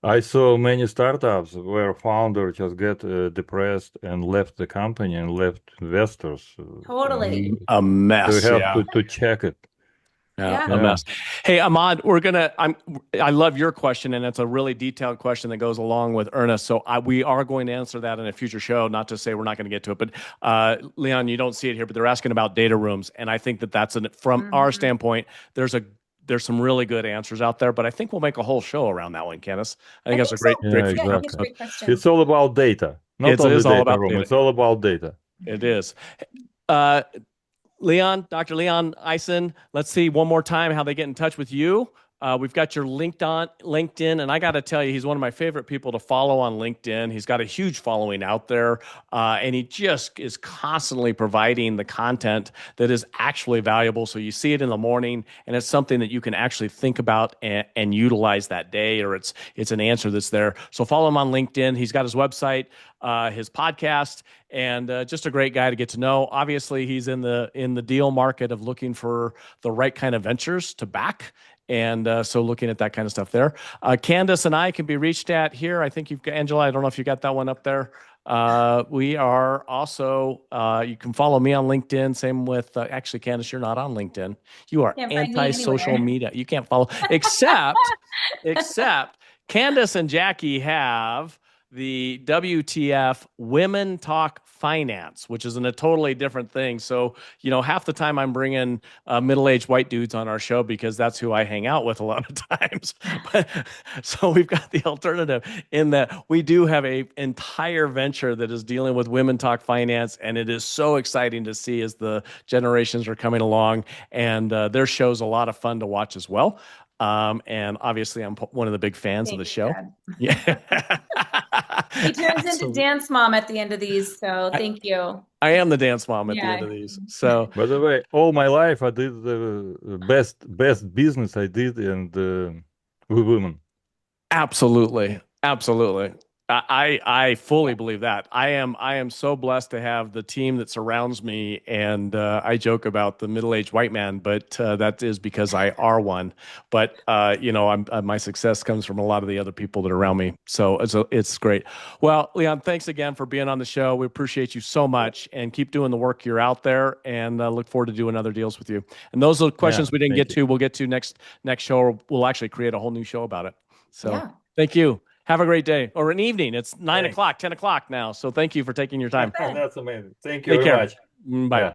[SPEAKER 3] I saw many startups where founders just get depressed and left the company and left investors. And
[SPEAKER 2] Totally.
[SPEAKER 1] A
[SPEAKER 3] so you
[SPEAKER 1] mess.
[SPEAKER 3] have
[SPEAKER 1] Yeah.
[SPEAKER 3] to check it.
[SPEAKER 1] Yeah,
[SPEAKER 2] Yeah.
[SPEAKER 1] a
[SPEAKER 3] Yeah,
[SPEAKER 1] mess. Hey, Ahmad, I love your question, and it's a really detailed question that goes along with Ernest. So we are going to answer that in a future show. Not to say we're not going to get to it, but Leon, you don't see it here, but they're asking about data rooms, and I think that's from our
[SPEAKER 2] Mhm.
[SPEAKER 1] standpoint. There's some really good answers out there, but I think we'll make a whole show around that one, Candace. I
[SPEAKER 2] I
[SPEAKER 1] think that's
[SPEAKER 2] think
[SPEAKER 1] a
[SPEAKER 2] so.
[SPEAKER 1] great
[SPEAKER 3] yeah,
[SPEAKER 1] future
[SPEAKER 2] Yeah, I
[SPEAKER 1] show.
[SPEAKER 2] think it's a
[SPEAKER 3] exactly.
[SPEAKER 1] So
[SPEAKER 2] great question.
[SPEAKER 3] It's all about data, not
[SPEAKER 1] it
[SPEAKER 3] only
[SPEAKER 1] is all
[SPEAKER 3] data
[SPEAKER 1] about
[SPEAKER 3] room.
[SPEAKER 1] data.
[SPEAKER 3] It's all about data.
[SPEAKER 1] It is. Uh, Leon, Dr. Leon Eisen, let's see one more time how they get in touch with you. We've got your LinkedIn, and I got to tell you, he's one of my favorite people to follow on LinkedIn. He's got a huge following out there, and he just is constantly providing the content that is actually valuable. So you see it in the morning, and it's something that you can actually think about and utilize that day, or it's an answer that's there. So follow him on LinkedIn. He's got his website, his podcast, and just a great guy to get to know. Obviously, he's in the deal market of looking for the right kind of ventures to back. And so looking at that kind of stuff there. Candace and I can be reached at here. I think you've got Angela. I don't know if you got that one up there. We are also, you can follow me on LinkedIn. Same with, actually, Candace, you're not on LinkedIn. You are
[SPEAKER 2] Can't find me
[SPEAKER 1] anti-social
[SPEAKER 2] anywhere.
[SPEAKER 1] media. You can't follow, except Candace and Jackie have the WTF Women Talk Finance, which is a totally different thing. So, half the time I'm bringing middle-aged white dudes on our show because that's who I hang out with a lot of times. But so we've got the alternative in that we do have a entire venture that is dealing with Women Talk Finance, and it is so exciting to see as the generations are coming along, and their show's a lot of fun to watch as well. And obviously, I'm one of the big fans of
[SPEAKER 2] Thank
[SPEAKER 1] the
[SPEAKER 2] you,
[SPEAKER 1] show.
[SPEAKER 2] Dad.
[SPEAKER 1] Yeah.
[SPEAKER 2] He turns into
[SPEAKER 1] Absolutely.
[SPEAKER 2] dance mom at the end of these, so
[SPEAKER 1] I,
[SPEAKER 2] thank you.
[SPEAKER 1] I am the dance mom at the end
[SPEAKER 2] Yeah.
[SPEAKER 1] of these. So
[SPEAKER 3] By the way, all my life I did the best business I did and with women.
[SPEAKER 1] absolutely. Absolutely. I fully believe that. I am so blessed to have the team that surrounds me, and I joke about the middle-aged white man, but that is because I are one. But my success comes from a lot of the other people that are around me. So it's great. Well, Leon, thanks again for being on the show. We appreciate you so much, and keep doing the work you're out there. And look forward to doing other deals with you. And those are the questions
[SPEAKER 3] Yeah,
[SPEAKER 1] we didn't
[SPEAKER 3] thank
[SPEAKER 1] get
[SPEAKER 3] you.
[SPEAKER 1] to. We'll get to next show. Or we'll actually create a whole new show about it. So
[SPEAKER 2] Yeah.
[SPEAKER 1] thank you. Have a great day or an evening. It's 9
[SPEAKER 3] Thanks.
[SPEAKER 1] o'clock, 10 o'clock now. So thank you for taking your time.
[SPEAKER 2] Bye.
[SPEAKER 3] That's amazing. Thank you
[SPEAKER 1] Take
[SPEAKER 3] very
[SPEAKER 1] care.
[SPEAKER 3] much.
[SPEAKER 1] Bye.
[SPEAKER 3] Yeah.